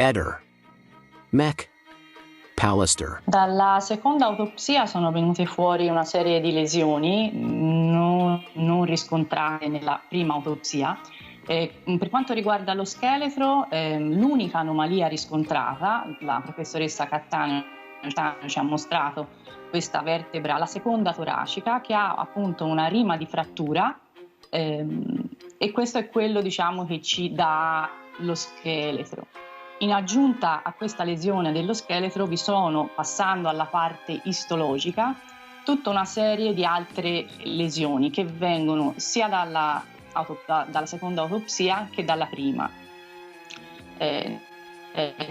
Eder, Mech, Pallister. Dalla seconda autopsia sono venute fuori una serie di lesioni non riscontrate nella prima autopsia. Per quanto riguarda lo scheletro, l'unica anomalia riscontrata, la professoressa Cattaneo ci ha mostrato questa vertebra, la seconda toracica, che ha appunto una rima di frattura, e questo è quello, diciamo, che ci dà lo scheletro. In aggiunta a questa lesione dello scheletro vi sono, passando alla parte istologica, tutta una serie di altre lesioni che vengono sia dalla seconda autopsia che dalla prima.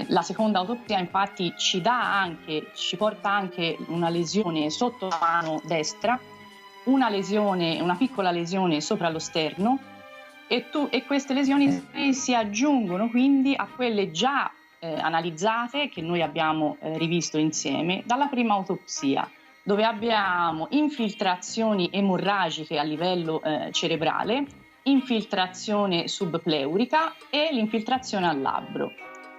La seconda autopsia infatti ci porta anche una lesione sotto la mano destra, una piccola lesione sopra lo sterno, e queste lesioni si aggiungono quindi a quelle già analizzate, che noi abbiamo rivisto insieme dalla prima autopsia, dove abbiamo infiltrazioni emorragiche a livello cerebrale, infiltrazione subpleurica e l'infiltrazione al labbro.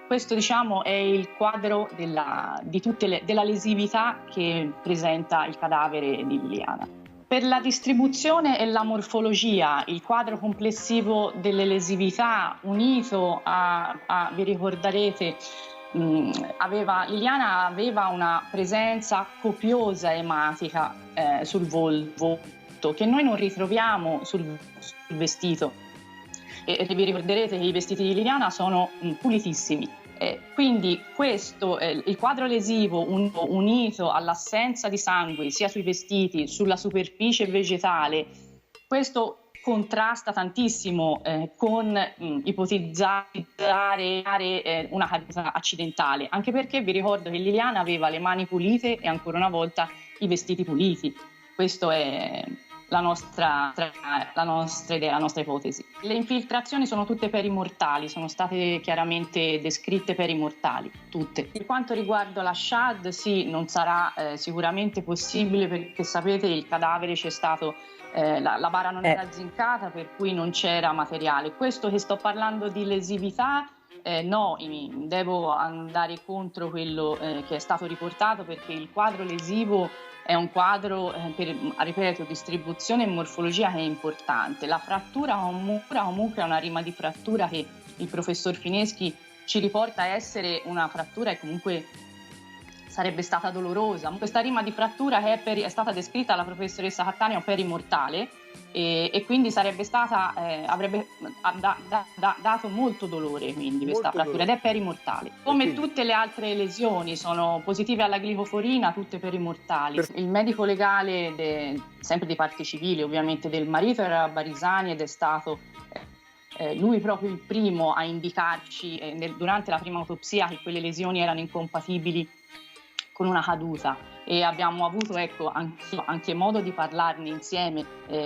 Questo, diciamo, è il quadro della lesività che presenta il cadavere di Liliana. Per la distribuzione e la morfologia, il quadro complessivo delle lesività unito vi ricorderete, Liliana aveva una presenza copiosa ematica sul volto, che noi non ritroviamo sul vestito. E vi ricorderete che i vestiti di Liliana sono pulitissimi. Quindi il quadro lesivo unito all'assenza di sangue sia sui vestiti, sulla superficie vegetale, questo contrasta tantissimo con ipotizzare una caduta accidentale, anche perché vi ricordo che Liliana aveva le mani pulite e ancora una volta i vestiti puliti. Questo è la nostra idea, la nostra ipotesi. Le infiltrazioni sono tutte perimortali, sono state chiaramente descritte perimortali, tutte. Per quanto riguarda la SHAD, sì, non sarà sicuramente possibile, perché sapete il cadavere c'è stato, la bara non era zincata, per cui non c'era materiale. Questo che sto parlando di lesività, no, devo andare contro quello che è stato riportato, perché il quadro lesivo è un quadro, ripeto, distribuzione e morfologia che è importante. La frattura comunque è una rima di frattura che il professor Fineschi ci riporta a essere una frattura e comunque sarebbe stata dolorosa. Questa rima di frattura che è stata descritta dalla professoressa Cattaneo perimortale, e quindi sarebbe stata, avrebbe dato molto dolore, quindi questa frattura, ed è perimortale. Come tutte le altre lesioni sono positive alla glifoforina, tutte perimortali. Il medico legale, sempre di parte civile ovviamente, del marito era Barisani, ed è stato lui proprio il primo a indicarci durante la prima autopsia che quelle lesioni erano incompatibili con una caduta, e abbiamo avuto anche modo di parlarne insieme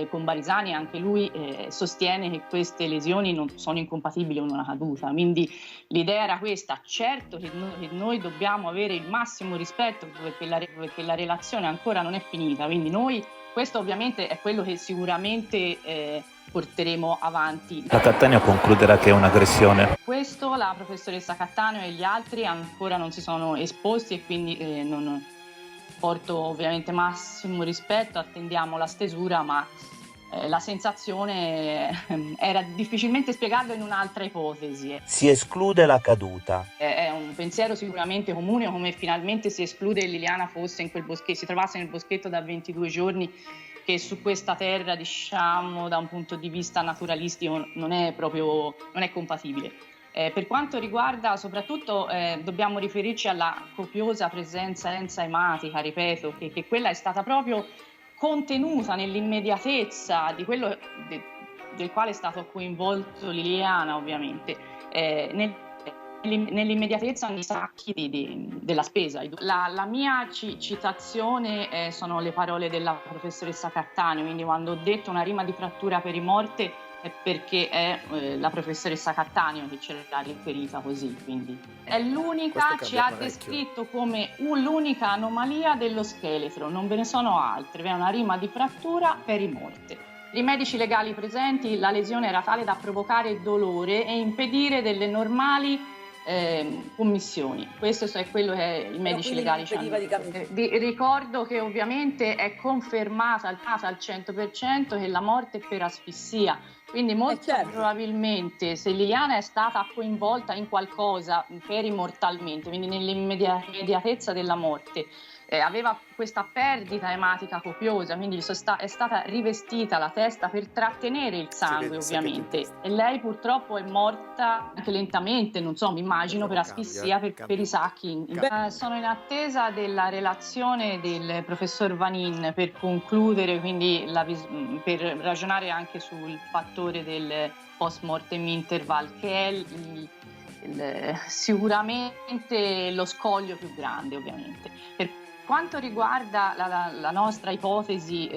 con Barisani. Anche lui sostiene che queste lesioni non sono incompatibili con una caduta, quindi l'idea era questa. Certo che noi dobbiamo avere il massimo rispetto, perché la relazione ancora non è finita, quindi questo ovviamente è quello che sicuramente porteremo avanti. La Cattaneo concluderà che è un'aggressione. Questo la professoressa Cattaneo e gli altri ancora non si sono esposti, e quindi non porto ovviamente massimo rispetto, attendiamo la stesura, ma la sensazione era difficilmente spiegabile in un'altra ipotesi. Si esclude la caduta. È un pensiero sicuramente comune, come finalmente si esclude che Liliana fosse in quel boschetto, si trovasse nel boschetto da 22 giorni, che su questa terra, diciamo, da un punto di vista naturalistico non è compatibile. Per quanto riguarda soprattutto, dobbiamo riferirci alla copiosa presenza enzaimatica, ripeto, che quella è stata proprio contenuta nell'immediatezza di quello del quale è stato coinvolto Liliana, ovviamente, nell'immediatezza nei sacchi della spesa. La mia citazione sono le parole della professoressa Cattaneo, quindi quando ho detto una rima di frattura perimorte è perché è la professoressa Cattaneo che ce l'ha riferita così, quindi è l'unica, ci ha descritto come l'unica anomalia dello scheletro, non ve ne sono altre, è una rima di frattura perimorte. I medici legali presenti, la lesione era tale da provocare dolore e impedire delle normali commissioni. Questo è quello che i medici legali ci hanno detto. Vi ricordo che ovviamente è confermata al 100% che la morte è per asfissia, quindi molto probabilmente se Liliana è stata coinvolta in qualcosa perimortalmente, quindi nell'immediatezza della morte, aveva questa perdita ematica copiosa, quindi è stata rivestita la testa per trattenere il sangue, ovviamente, e lei purtroppo è morta anche lentamente, non so, mi immagino per asfissia, per i sacchi. Sono in attesa della relazione del professor Vanin per concludere, quindi per ragionare anche sul fattore del post mortem interval, che è sicuramente lo scoglio più grande, ovviamente. Per quanto riguarda la nostra ipotesi,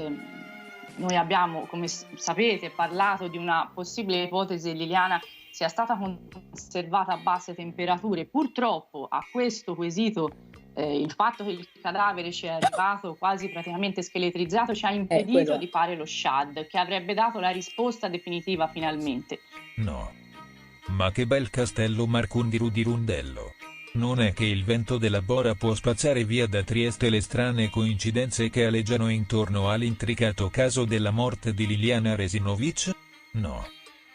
noi abbiamo, come sapete, parlato di una possibile ipotesi che Liliana sia stata conservata a basse temperature. Purtroppo a questo quesito il fatto che il cadavere ci è arrivato quasi praticamente scheletrizzato ci ha impedito di fare lo SHAD, che avrebbe dato la risposta definitiva finalmente. No. Ma che bel castello Marcondiru di Rundello. Non è che il vento della Bora può spazzare via da Trieste le strane coincidenze che aleggiano intorno all'intricato caso della morte di Liliana Resinovic? No.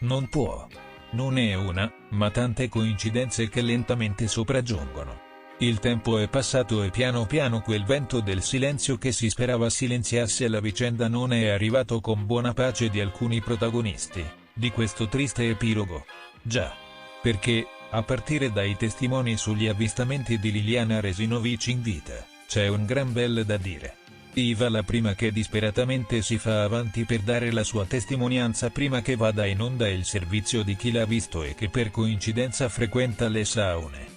Non può. Non è una, ma tante coincidenze che lentamente sopraggiungono. Il tempo è passato e piano piano quel vento del silenzio che si sperava silenziasse la vicenda non è arrivato con buona pace di alcuni protagonisti di questo triste epilogo. Già. Perché, a partire dai testimoni sugli avvistamenti di Liliana Resinovic in vita, c'è un gran bel da dire. Iva la prima che disperatamente si fa avanti per dare la sua testimonianza prima che vada in onda il servizio di chi l'ha visto e che per coincidenza frequenta le saune.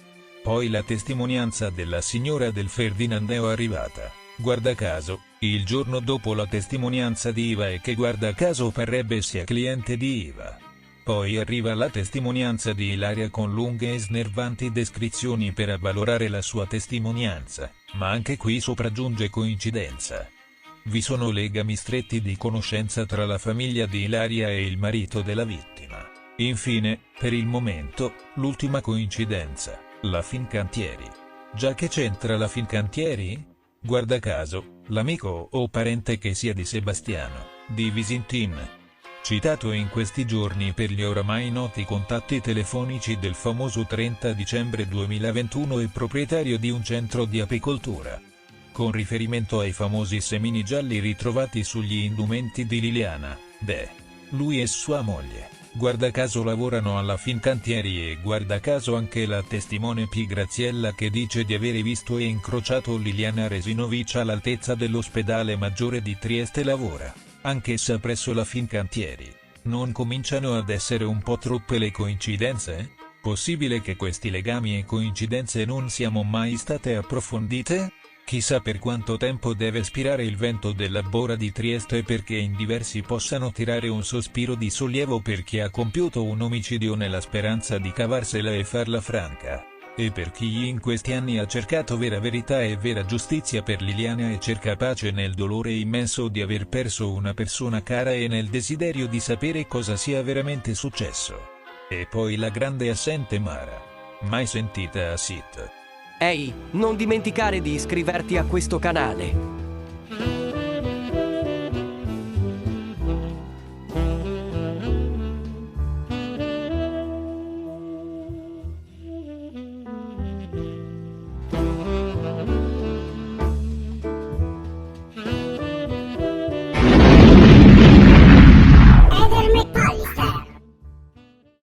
Poi la testimonianza della signora del Ferdinandeo arrivata, guarda caso, il giorno dopo la testimonianza di Iva e che guarda caso parrebbe sia cliente di Iva. Poi arriva la testimonianza di Ilaria con lunghe e snervanti descrizioni per avvalorare la sua testimonianza, ma anche qui sopraggiunge coincidenza. Vi sono legami stretti di conoscenza tra la famiglia di Ilaria e il marito della vittima. Infine, per il momento, l'ultima coincidenza, la Fincantieri. Già che c'entra la Fincantieri? Guarda caso, l'amico o parente che sia di Sebastiano, di Visintin. Citato in questi giorni per gli oramai noti contatti telefonici del famoso 30 dicembre 2021 e proprietario di un centro di apicoltura. Con riferimento ai famosi semini gialli ritrovati sugli indumenti di Liliana, lui e sua moglie, guarda caso lavorano alla Fincantieri e guarda caso anche la testimone P. Graziella che dice di avere visto e incrociato Liliana Resinovic all'altezza dell'ospedale maggiore di Trieste lavora. Anch'essa presso la Fincantieri. Non cominciano ad essere un po' troppe le coincidenze? Possibile che questi legami e coincidenze non siano mai state approfondite? Chissà per quanto tempo deve spirare il vento della Bora di Trieste perché in diversi possano tirare un sospiro di sollievo per chi ha compiuto un omicidio nella speranza di cavarsela e farla franca. E per chi in questi anni ha cercato vera verità e vera giustizia per Liliana e cerca pace nel dolore immenso di aver perso una persona cara e nel desiderio di sapere cosa sia veramente successo. E poi la grande assente Mara. Mai sentita a Sit. Ehi, non dimenticare di iscriverti a questo canale.